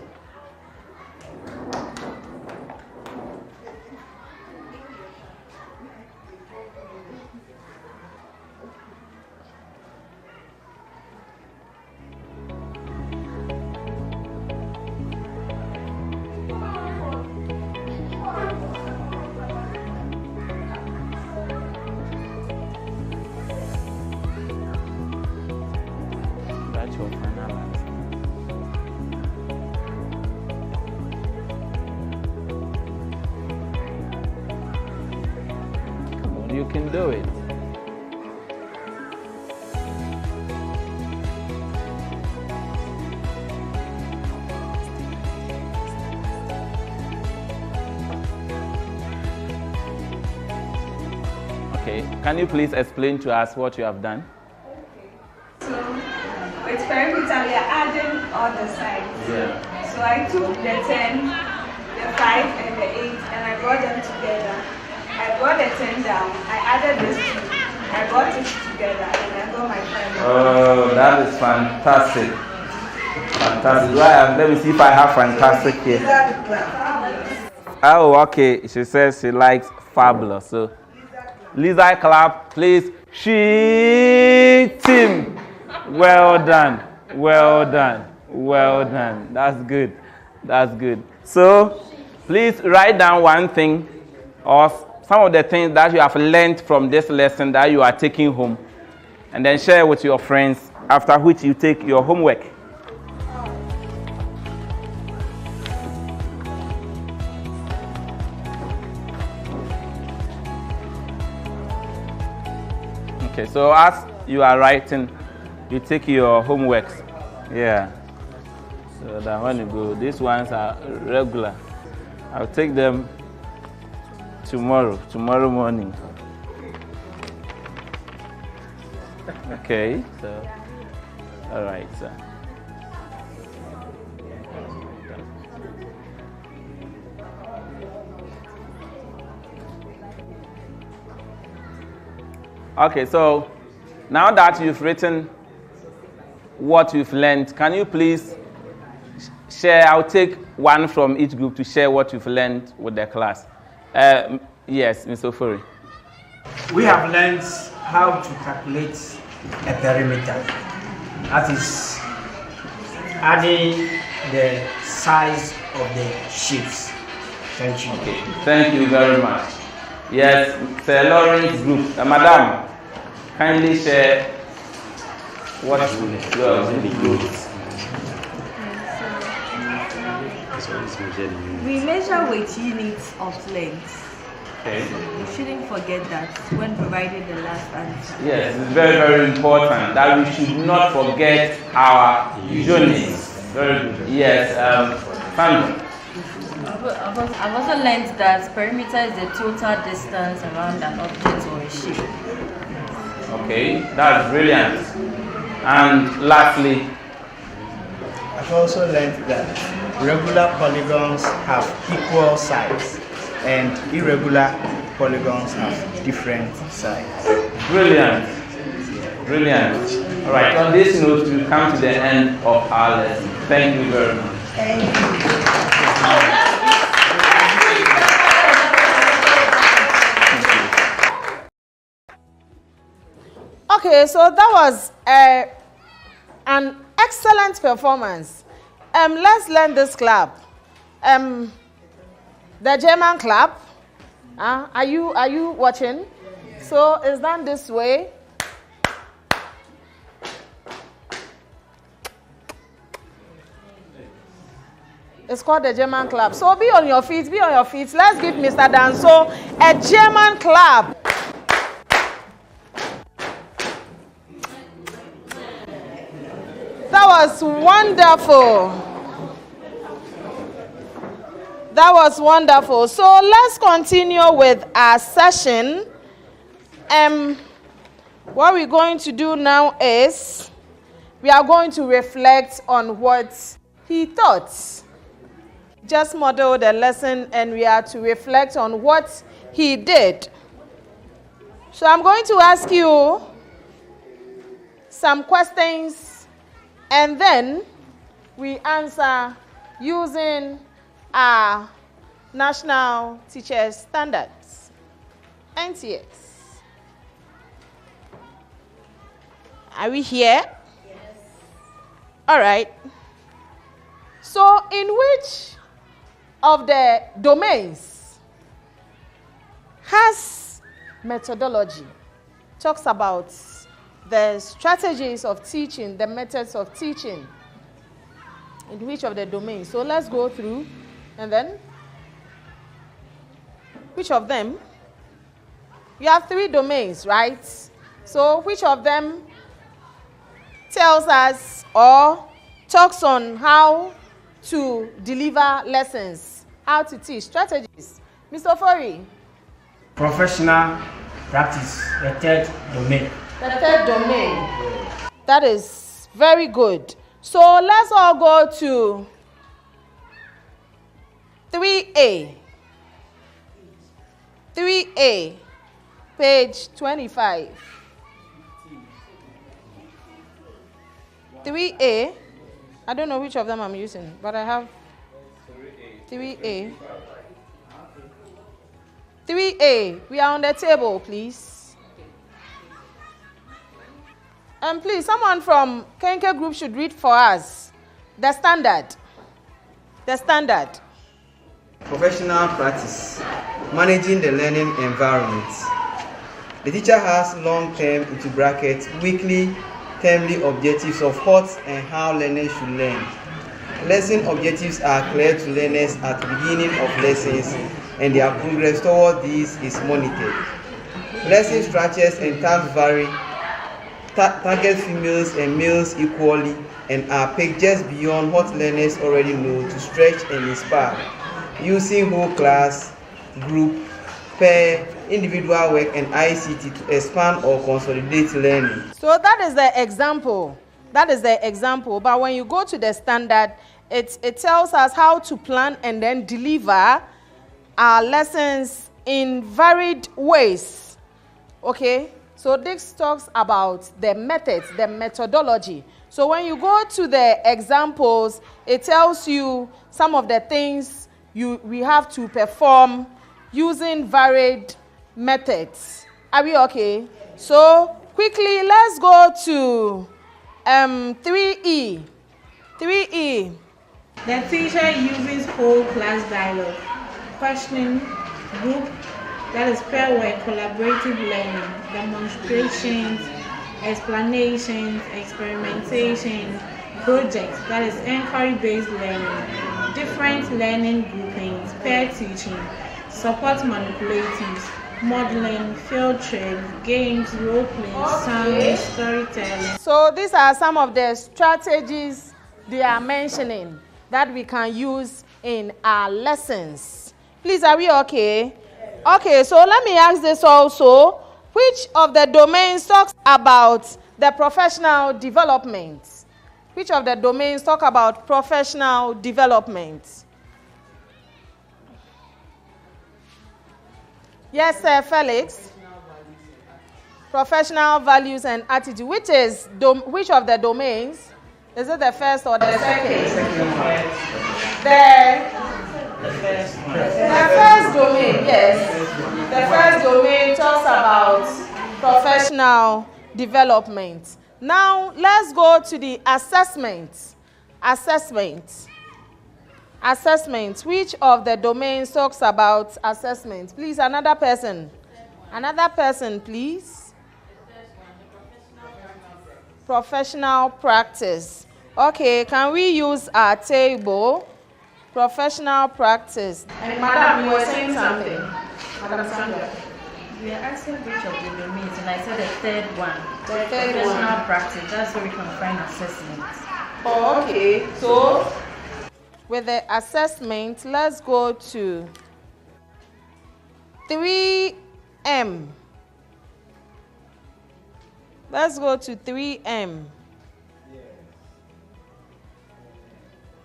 You can do it. Okay, can you please explain to us what you have done? So, with perimeter, we are adding all the sides. Yeah. So I took the 10, the 5, and the 8, and I brought them together. I brought the 10 down, I added this 2, I brought it together, and I got my 5. Oh, that is fantastic. Fantastic. Let me see if I have fantastic here. Oh, okay. She says she likes fabulous. So, Lisa, clap, please. She team. Well done. Well done. Well done. That's good. That's good. So, please write down one thing or some of the things that you have learned from this lesson that you are taking home, and then share with your friends, after which you take your homework. Okay, so as you are writing, you take your homeworks. Yeah. So that when you go, these ones are regular. I'll take them tomorrow morning. Okay, so, all right, sir. Okay, so now that you've written what you've learned, can you please share? I'll take one from each group to share what you've learned with the class. Yes, Mr. Ofori. We have learned how to calculate a perimeter. That is adding the size of the shapes. Thank you. Okay. Thank you very much. Yes, Sir Lawrence Group. Madam, kindly share what you have included. We measure with units of length. Okay. You shouldn't forget that when providing the last answer. Yes, it's very, very important that we should not forget our units. Very good. Yes, Sandra. I've also learned that perimeter is the total distance around an object or a shape. Okay, that's brilliant. And lastly, I've also learned that regular polygons have equal size and irregular polygons have different size. Brilliant. Brilliant. All right, on this note, we come to the end of our lesson. Thank you very much. Thank you. Okay, so that was an excellent performance. Let's learn this clap. The German clap. Are you watching? So it's done this way. It's called the German clap. So be on your feet, be on your feet. Let's give Mr. Danso a German clap. That was wonderful. That was wonderful. So let's continue with our session. What we're going to do now is we are going to reflect on what he taught. Just model the lesson and we are to reflect on what he did. So I'm going to ask you some questions and then we answer using our National Teachers Standards, NTS. Are we here? Yes. All right. So in which of the domains has methodology? Talks about the strategies of teaching, the methods of teaching. In which of the domains? So let's go through and then which of them? You have 3 domains, right? So which of them tells us or talks on how to deliver lessons, how to teach, strategies? Mr. Fori. Professional practice, the 3rd domain. The 3rd domain. That is very good. So let's all go to 3A. 3A, page 25. 3A, I don't know which of them I'm using, but I have 3A. 3A, we are on the table, please. And please, someone from Kenke Group should read for us the standard. The standard. Professional practice, managing the learning environment. The teacher has long-term, into brackets, weekly, termly objectives of what and how learners should learn. Lesson objectives are clear to learners at the beginning of lessons and their progress toward these is monitored. Lesson structures and tasks vary, target females and males equally, and are picked just beyond what learners already know to stretch and inspire, using whole class, group, pair, individual work, and ICT to expand or consolidate learning. So that is the example. That is the example. But when you go to the standard, it tells us how to plan and then deliver our lessons in varied ways. Okay? So this talks about the methods, the methodology. So when you go to the examples, it tells you some of the things we have to perform using varied methods. Are we okay? So quickly, let's go to 3E. 3E. The teacher uses whole class dialogue, questioning, group, that is pair work, collaborative learning, demonstrations, explanations, experimentation, projects, that is inquiry-based learning, different learning groupings, pair teaching, support manipulatives, modeling, field trips, games, role-playing, sound, storytelling. So these are some of the strategies they are mentioning that we can use in our lessons. Please, are we okay? Okay, so let me ask this also. Which of the domains talks about the professional development? Which of the domains talk about professional development? Yes, sir, Felix. Professional values and attitude. Which of the domains? Is it the first or the second? The first domain, yes. The first domain talks about professional development. Now, let's go to the assessment. Assessment. Which of the domains talks about assessment? Please, another person. Another person, please. Professional practice. Okay, can we use our table? Professional practice. And Madam, you were saying something. Madam Sandra. We are asking which of the domains, and I said the third one. The third professional one. practice. That's where we can find assessments. Oh, okay. So, with the assessment, let's go to 3M. Let's go to 3M.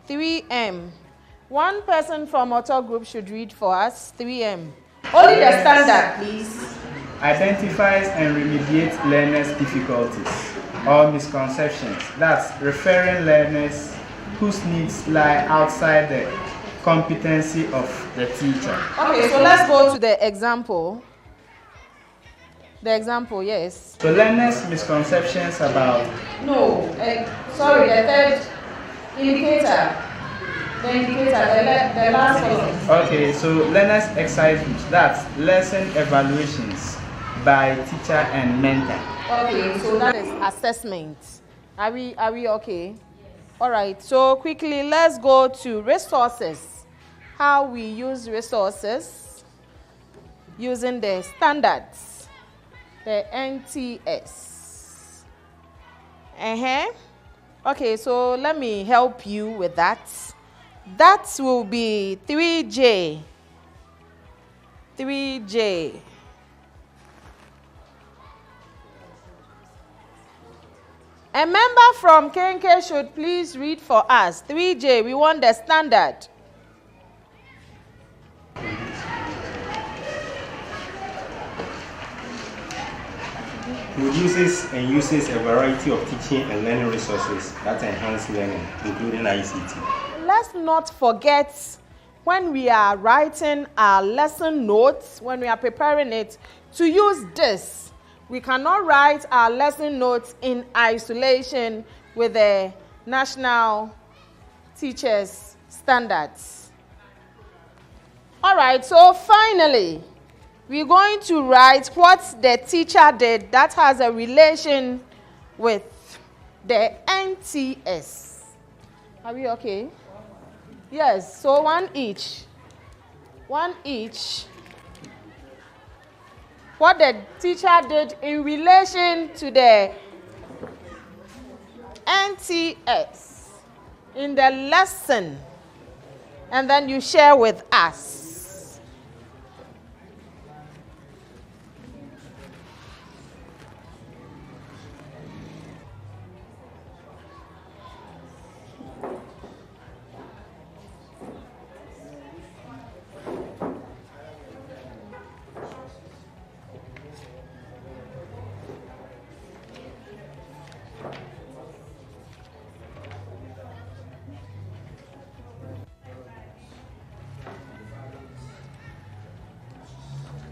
3M. One person from Auto Group should read for us 3M. Only the standard, please. Identifies and remediates learners' difficulties or misconceptions. That's referring learners whose needs lie outside the competency of the teacher. Okay, so let's go to the example. The example, yes. So learners' misconceptions about... No, sorry, the third indicator. The indicator, the last one. Okay, so learners' excitement. That's lesson evaluations by teacher and mentor. Okay, so that is assessment. Are we okay? All right, so quickly, let's go to resources. How we use resources using the standards, the NTS. Okay, so let me help you with that. That will be 3J. 3J. A member from Kenke should please read for us. 3J, we want the standard. Produces and uses a variety of teaching and learning resources that enhance learning, including ICT. Let's not forget, when we are writing our lesson notes, when we are preparing it, to use this. We cannot write our lesson notes in isolation with the National Teachers Standards. All right, so finally, we're going to write what the teacher did that has a relation with the NTS. Are we okay? Yes, so one each. One each. What the teacher did in relation to the NTS in the lesson. And then you share with us.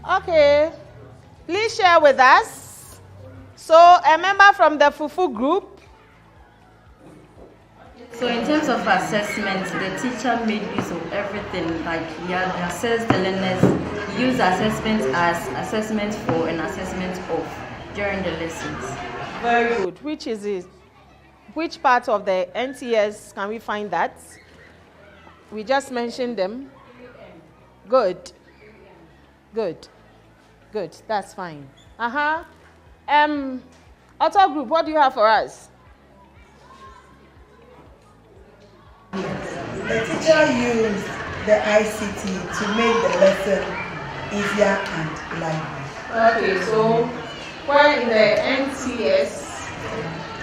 Okay, please share with us. So, a member from the Fufu group. So in terms of assessment, the teacher made use of everything. Like he had assessed the learners, he used assessment as assessment for and assessment of during the lessons. Very good. Which is it? Which part of the NTS can we find that? We just mentioned them. Good. Good. Good. That's fine. Auto group, what do you have for us? The teacher used the ICT to make the lesson easier and lively. Okay, so where in the NTS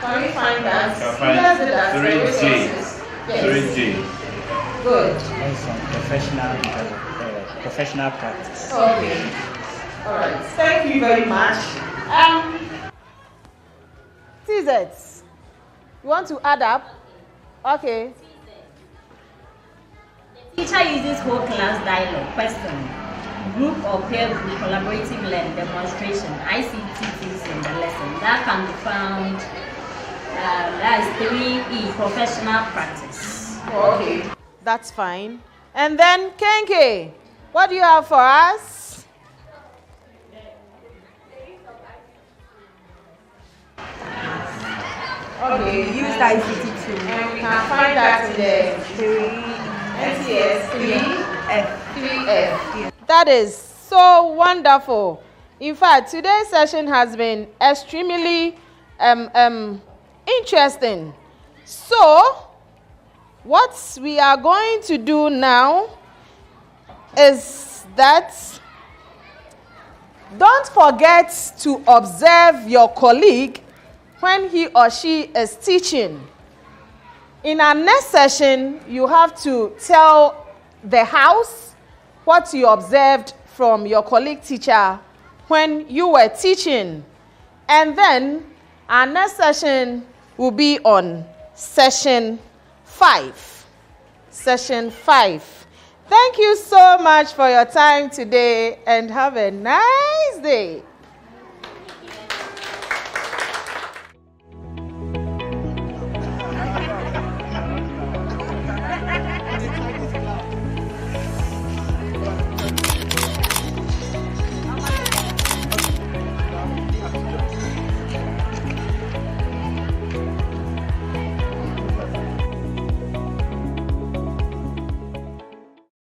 Can we find that? Can find Yes, that's 3G. Yes. 3G. Good. Professional practice. Okay. All right. Thank you very much. TZs. You want to add up? Okay. Teacher uses whole class dialogue, question, group or peer group, collaborative learning, demonstration, ICT tips in the lesson. That can be found, that is 3E, professional practice. Okay. That's fine. And then, Kenke, what do you have for us? Okay, we use ICT too. And we can find that in the NTS 3F. That is so wonderful. In fact, today's session has been extremely interesting. So, what we are going to do now is that don't forget to observe your colleague when he or she is teaching. In our next session, you have to tell the house what you observed from your colleague teacher when you were teaching. And then our next session will be on session 5. Session 5. Thank you so much for your time today and have a nice day.